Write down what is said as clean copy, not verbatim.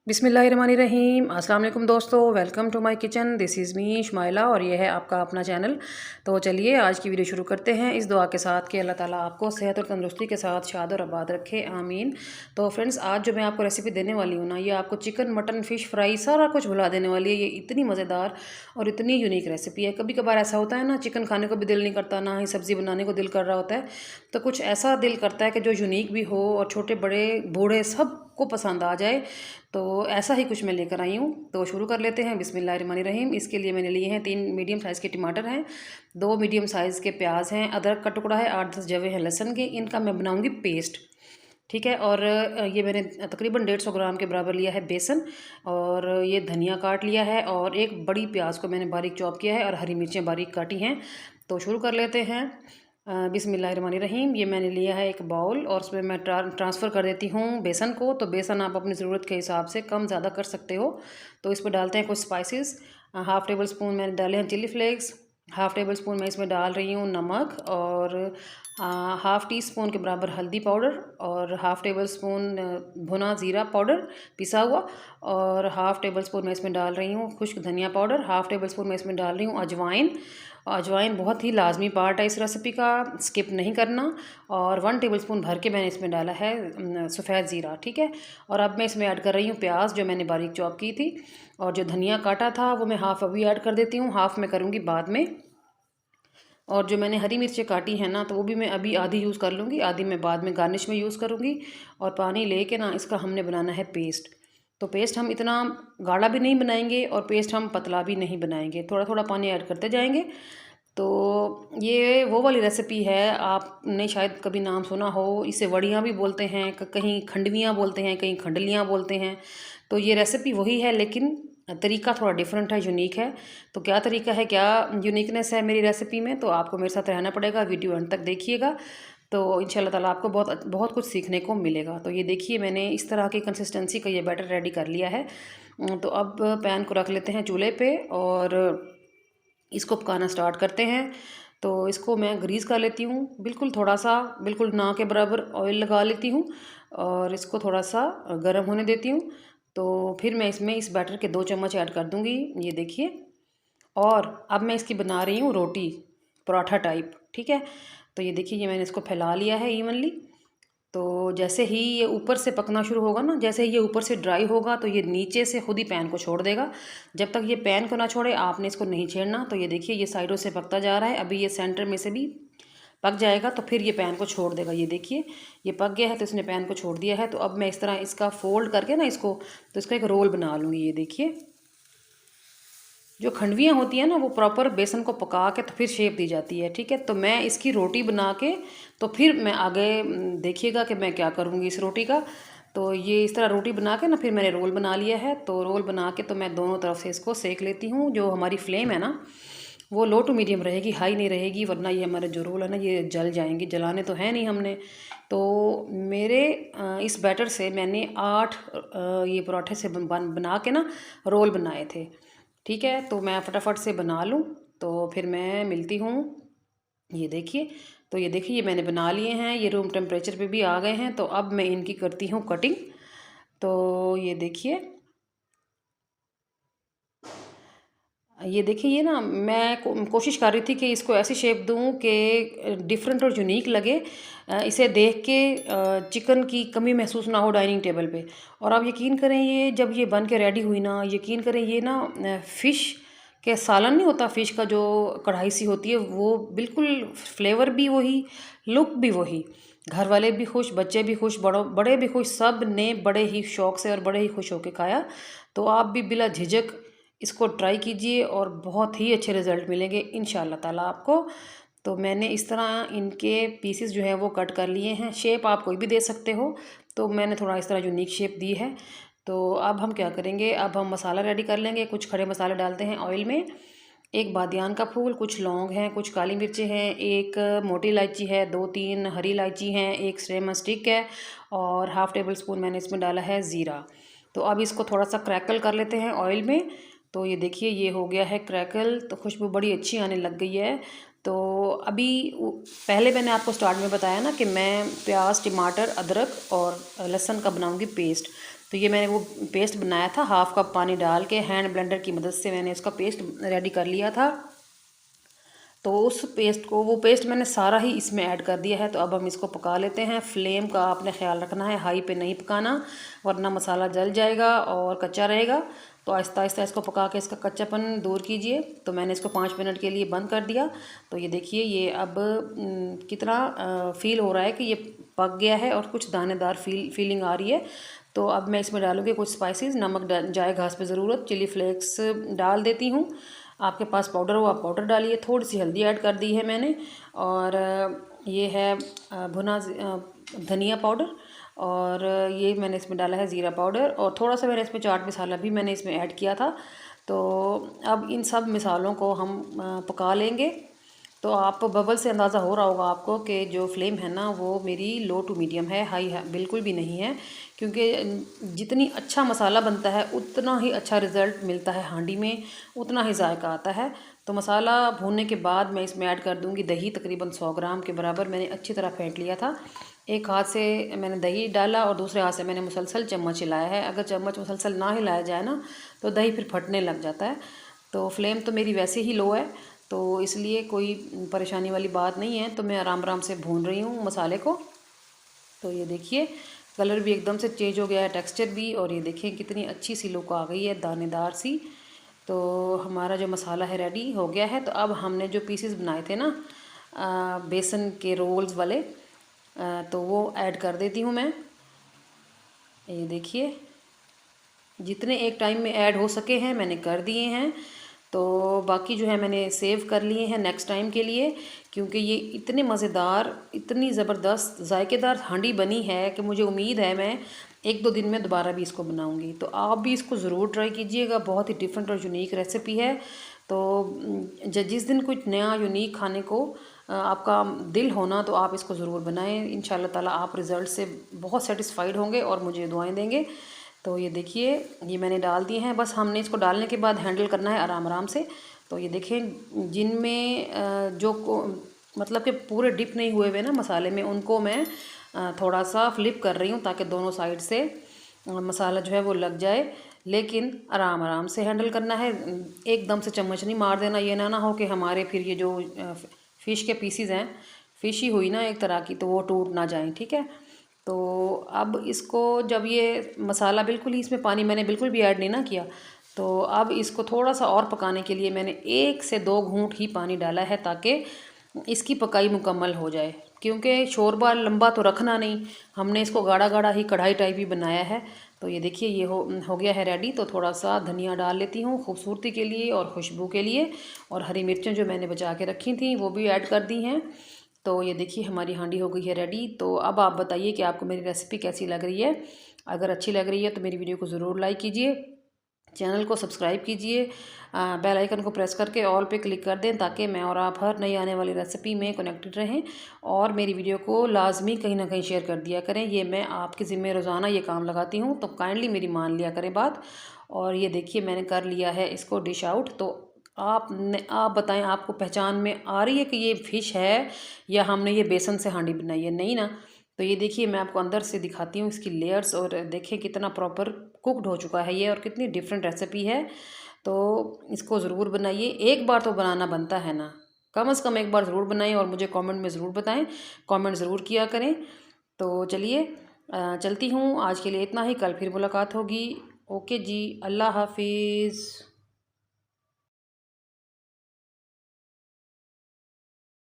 बिस्मिल्लाहिर्रहमानिर्रहीम। अस्सलाम वालेकुम दोस्तों, welcome to my kitchen. This is me Shumaila और ये है आपका अपना चैनल। तो चलिए आज की वीडियो शुरू करते हैं इस दुआ के साथ कि अल्लाह ताला आपको सेहत और तंदुरुस्ती के साथ शाद और आबाद रखे, आमीन। तो फ्रेंड्स, आज जो मैं आपको रेसिपी देने वाली हूँ ना, ये आपको चिकन मटन फ़िश फ्राई सारा कुछ भुला देने वाली है। ये इतनी मज़ेदार और इतनी यूनिक रेसिपी है। कभी कभार ऐसा होता है ना, चिकन खाने को भी दिल नहीं करता, ना ही सब्ज़ी बनाने को दिल कर रहा होता है। तो कुछ ऐसा दिल करता है कि जो यूनिक भी हो और छोटे बड़े बूढ़े सबको पसंद आ जाए। तो ऐसा ही कुछ मैं लेकर आई हूँ। तो शुरू कर लेते हैं। बिस्मिल्लाहिर्रहमानिर्रहीम। इसके लिए मैंने लिए हैं 3 मीडियम साइज़ के टमाटर हैं, 2 मीडियम साइज़ के प्याज हैं, अदरक का टुकड़ा है, 8-10 जवे हैं लहसुन के। इनका मैं बनाऊँगी पेस्ट, ठीक है। और ये मैंने तकरीबन 150 ग्राम के बराबर लिया है बेसन, और ये धनिया काट लिया है, और एक बड़ी प्याज को मैंने बारीक चॉप किया है, और हरी मिर्चें बारीक काटी हैं। तो शुरू कर लेते हैं। बिस्मिल्लाहिर्रहमानिर्रहीम। ये मैंने लिया है एक बाउल, और उसमें मैं ट्रांसफ़र कर देती हूँ बेसन को। तो बेसन आप अपनी ज़रूरत के हिसाब से कम ज़्यादा कर सकते हो। तो इस पर डालते हैं कुछ स्पाइसेस। हाफ़ टेबल स्पून मैंने डाले हैं chilli flakes, half table spoon मैं इसमें डाल रही हूँ नमक, और हाफ़ टी स्पून के बराबर हल्दी पाउडर, और हाफ़ टेबल स्पून भुना ज़ीरा पाउडर पिसा हुआ, और हाफ़ टेबल स्पून मैं इसमें डाल रही हूँ खुश्क धनिया पाउडर, हाफ़ टेबल स्पून मैं इसमें डाल रही हूँ अजवाइन। अजवाइन बहुत ही लाजमी पार्ट है इस रेसिपी का, स्किप नहीं करना। और 1 टेबलस्पून भर के मैंने इसमें डाला है सफ़ेद ज़ीरा, ठीक है। और अब मैं इसमें ऐड कर रही हूँ प्याज जो मैंने बारीक चॉप की थी, और जो धनिया काटा था वो मैं हाफ़ अभी ऐड कर देती हूँ, हाफ़ मैं करूँगी बाद में। और जो मैंने हरी मिर्चें काटी हैं ना, तो वो भी मैं अभी आधी यूज़ कर लूँगी, आधी मैं बाद में गार्निश में यूज़ करूँगी। और पानी लेके ना इसका हमने बनाना है पेस्ट। तो पेस्ट हम इतना गाढ़ा भी नहीं बनाएंगे और पेस्ट हम पतला भी नहीं बनाएंगे, थोड़ा थोड़ा पानी ऐड करते जाएंगे। तो ये वो वाली रेसिपी है, आपने शायद कभी नाम सुना हो, इसे वड़ियाँ भी बोलते हैं, कहीं खंडवियाँ बोलते हैं, कहीं खंडलियाँ बोलते हैं। तो ये रेसिपी वही है, लेकिन तरीका थोड़ा डिफरेंट है, यूनिक है। तो क्या तरीका है, क्या यूनिकनेस है मेरी रेसिपी में, तो आपको मेरे साथ रहना पड़ेगा, वीडियो अंत तक देखिएगा। तो इंशाल्लाह ताला आपको बहुत बहुत कुछ सीखने को मिलेगा। तो ये देखिए, मैंने इस तरह की कंसिस्टेंसी का ये बैटर रेडी कर लिया है। तो अब पैन को रख लेते हैं चूल्हे पे, और इसको पकाना स्टार्ट करते हैं। तो इसको मैं ग्रीस कर लेती हूँ, बिल्कुल थोड़ा सा, बिल्कुल ना के बराबर ऑयल लगा लेती हूँ, और इसको थोड़ा सा गर्म होने देती हूँ। तो फिर मैं इसमें इस बैटर के 2 चम्मच ऐड कर दूँगी, ये देखिए। और अब मैं इसकी बना रही हूँ रोटी, पराठा टाइप, ठीक है। तो ये देखिए, ये मैंने इसको फैला लिया है इवनली। तो जैसे ही ये ऊपर से पकना शुरू होगा ना, जैसे ही ये ऊपर से ड्राई होगा, तो ये नीचे से खुद ही पैन को छोड़ देगा। जब तक ये पैन को ना छोड़े आपने इसको नहीं छेड़ना। तो ये देखिए, ये साइडों से पकता जा रहा है, अभी ये सेंटर में से भी पक जाएगा, तो फिर ये पैन को छोड़ देगा। ये देखिए, ये पक गया है, तो इसने पैन को छोड़ दिया है। तो अब मैं इस तरह इसका फोल्ड करके ना इसको, तो इसका एक रोल बना लूँगी। ये देखिए, जो खंडवियाँ होती हैं ना, वो प्रॉपर बेसन को पका के तो फिर शेप दी जाती है, ठीक है। तो मैं इसकी रोटी बना के, तो फिर मैं आगे देखिएगा कि मैं क्या करूँगी इस रोटी का। तो ये इस तरह रोटी बना के ना, फिर मैंने रोल बना लिया है। तो रोल बना के तो मैं दोनों तरफ से इसको सेक लेती हूँ। जो हमारी फ्लेम है ना, वो लो टू मीडियम रहेगी, हाई नहीं रहेगी, वरना ये हमारे जो रोल है ना, ये जल जाएंगे। जलाने तो है नहीं हमने। तो मेरे इस बैटर से मैंने 8 ये पराठे से बना के ना रोल बनाए थे, ठीक है। तो मैं फटाफट से बना लूँ, तो फिर मैं मिलती हूँ। ये देखिए, तो ये देखिए, ये मैंने बना लिए हैं, ये रूम टेम्परेचर पे भी आ गए हैं। तो अब मैं इनकी करती हूँ कटिंग। तो ये देखिए, ये देखिए, ये ना मैं कोशिश कर रही थी कि इसको ऐसी शेप दूं कि डिफरेंट और यूनिक लगे। इसे देख के चिकन की कमी महसूस ना हो डाइनिंग टेबल पे। और आप यकीन करें, ये जब ये बन के रेडी हुई ना, यकीन करें, ये ना फ़िश के सालन नहीं होता, फ़िश का जो कढ़ाई सी होती है, वो बिल्कुल फ्लेवर भी वही, लुक भी वही। घर वाले भी खुश, बच्चे भी खुश, बड़े भी खुश, सब ने बड़े ही शौक़ से और बड़े ही खुश होकर खाया। तो आप भी बिला झिझक इसको ट्राई कीजिए, और बहुत ही अच्छे रिज़ल्ट मिलेंगे इंशाल्लाह ताला आपको। तो मैंने इस तरह इनके पीसेस जो है वो कट कर लिए हैं। शेप आप कोई भी दे सकते हो, तो मैंने थोड़ा इस तरह यूनिक शेप दी है। तो अब हम क्या करेंगे, अब हम मसाला रेडी कर लेंगे। कुछ खड़े मसाले डालते हैं ऑयल में। एक बादियान का फूल, कुछ लौंग हैं, कुछ काली मिर्चें हैं, एक मोटी इलायची है, 2-3 हरी इलायची हैं, एक सिनेमन स्टिक है, और हाफ़ टेबल स्पून मैंने इसमें डाला है ज़ीरा। तो अब इसको थोड़ा सा क्रैकल कर लेते हैं ऑयल में। तो ये देखिए, ये हो गया है क्रैकल, तो खुशबू बड़ी अच्छी आने लग गई है। तो अभी पहले मैंने आपको स्टार्ट में बताया ना कि मैं प्याज, टमाटर, अदरक और लहसुन का बनाऊंगी पेस्ट। तो ये मैंने वो पेस्ट बनाया था, हाफ़ कप पानी डाल के हैंड ब्लेंडर की मदद से मैंने उसका पेस्ट रेडी कर लिया था। तो उस पेस्ट को, वो पेस्ट मैंने सारा ही इसमें ऐड कर दिया है। तो अब हम इसको पका लेते हैं। फ्लेम का आपने ख्याल रखना है, हाई पे नहीं पकाना, वरना मसाला जल जाएगा और कच्चा रहेगा। तो आहिस्ता आहिस्ता इसको पका के इसका कच्चापन दूर कीजिए। तो मैंने इसको 5 मिनट के लिए बंद कर दिया। तो ये देखिए, ये अब कितना फील हो रहा है कि ये पक गया है और कुछ दानेदार फीलिंग आ रही है। तो अब मैं इसमें डालूँगी कुछ स्पाइसेस। नमक जाए घास पे ज़रूरत, चिली फ्लेक्स डाल देती हूँ। आपके पास पाउडर हो आप पाउडर डालिए। थोड़ी सी हल्दी ऐड कर दी है मैंने, और ये है भुना धनिया पाउडर, और ये मैंने इसमें डाला है ज़ीरा पाउडर, और थोड़ा सा मैंने इसमें चाट मसाला भी मैंने इसमें ऐड किया था। तो अब इन सब मसालों को हम पका लेंगे। तो आप बबल से अंदाज़ा हो रहा होगा आपको कि जो फ्लेम है ना वो मेरी लो टू मीडियम है, हाई बिल्कुल भी नहीं है। क्योंकि जितनी अच्छा मसाला बनता है उतना ही अच्छा रिज़ल्ट मिलता है हांडी में, उतना ही जायका आता है। तो मसाला भूनने के बाद मैं इसमें ऐड कर दूंगी दही, तकरीबन 100 ग्राम के बराबर मैंने अच्छी तरह फेंट लिया था। एक हाथ से मैंने दही डाला और दूसरे हाथ से मैंने मुसलसल चम्मच हिलाया है। अगर चम्मच मुसलसल ना हिलाया जाए ना तो दही फिर फटने लग जाता है। तो फ्लेम तो मेरी वैसे ही लो है, तो इसलिए कोई परेशानी वाली बात नहीं है। तो मैं आराम आराम से भून रही हूँ मसाले को। तो ये देखिए, कलर भी एकदम से चेंज हो गया है, टेक्सचर भी, और ये देखिए कितनी अच्छी सी लुक आ गई है, दानेदार सी। तो हमारा जो मसाला है रेडी हो गया है। तो अब हमने जो पीसेस बनाए थे ना बेसन के रोल्स वाले, तो वो ऐड कर देती हूँ मैं। ये देखिए, जितने एक टाइम में ऐड हो सके हैं मैंने कर दिए हैं। तो बाकी जो है मैंने सेव कर लिए हैं नेक्स्ट टाइम के लिए, क्योंकि ये इतने मज़ेदार, इतनी ज़बरदस्त जायकेदार हांडी बनी है कि मुझे उम्मीद है मैं 1-2 दिन में दोबारा भी इसको बनाऊंगी। तो आप भी इसको ज़रूर ट्राई कीजिएगा, बहुत ही डिफरेंट और यूनिक रेसिपी है। तो जिस दिन कुछ नया यूनिक खाने को आपका दिल होना तो आप इसको ज़रूर बनाएं। इंशाल्लाह ताला आप रिज़ल्ट से बहुत सेटिस्फाइड होंगे और मुझे दुआएं देंगे। तो ये देखिए, ये मैंने डाल दिए हैं। बस हमने इसको डालने के बाद हैंडल करना है आराम आराम से। तो ये देखें, जिनमें मतलब कि पूरे डिप नहीं हुए हुए ना मसाले में, उनको मैं थोड़ा सा फ्लिप कर रही हूँ ताकि दोनों साइड से मसाला जो है वो लग जाए। लेकिन आराम आराम से हैंडल करना है, एकदम से चम्मच नहीं मार देना। ये ना हो कि हमारे फिर ये जो फ़िश के पीसीज हैं, फ़िश ही हुई ना एक तरह की, तो वो टूट ना जाएं, ठीक है। तो अब इसको, जब ये मसाला बिल्कुल ही, इसमें पानी मैंने बिल्कुल भी ऐड नहीं ना किया, तो अब इसको थोड़ा सा और पकाने के लिए मैंने 1 से 2 घूंट ही पानी डाला है ताकि इसकी पकाई मुकम्मल हो जाए। क्योंकि शोरबा लंबा तो रखना नहीं, हमने इसको गाढ़ा गाढ़ा ही कढ़ाई टाइप ही बनाया है। तो ये देखिए, ये हो गया है रेडी। तो थोड़ा सा धनिया डाल लेती हूँ खूबसूरती के लिए और खुशबू के लिए, और हरी मिर्चें जो मैंने बचा के रखी थी वो भी ऐड कर दी हैं। तो ये देखिए, हमारी हांडी हो गई है रेडी। तो अब आप बताइए कि आपको मेरी रेसिपी कैसी लग रही है। अगर अच्छी लग रही है तो मेरी वीडियो को ज़रूर लाइक कीजिए, चैनल को सब्सक्राइब कीजिए, बेल आइकन को प्रेस करके ऑल पे क्लिक कर दें ताकि मैं और आप हर नई आने वाली रेसिपी में कनेक्टेड रहें। और मेरी वीडियो को लाजमी कहीं ना कहीं शेयर कर दिया करें, ये मैं आपके ज़िम्मे रोज़ाना ये काम लगाती हूँ, तो काइंडली मेरी मान लिया करें बात। और ये देखिए, मैंने कर लिया है इसको डिश आउट। तो आप बताएं, आपको पहचान में आ रही है कि ये फ़िश है या हमने ये बेसन से हांडी बनाई है? नहीं ना। तो ये देखिए, मैं आपको अंदर से दिखाती हूँ इसकी लेयर्स, और देखिए कितना प्रॉपर कुकड हो चुका है ये, और कितनी डिफरेंट रेसिपी है। तो इसको ज़रूर बनाइए, एक बार तो बनाना बनता है ना, कम से कम एक बार ज़रूर बनाएं और मुझे कमेंट में ज़रूर बताएं, कमेंट ज़रूर किया करें। तो चलिए, चलती हूँ, आज के लिए इतना ही, कल फिर मुलाकात होगी। ओके जी, अल्लाह हाफिज़।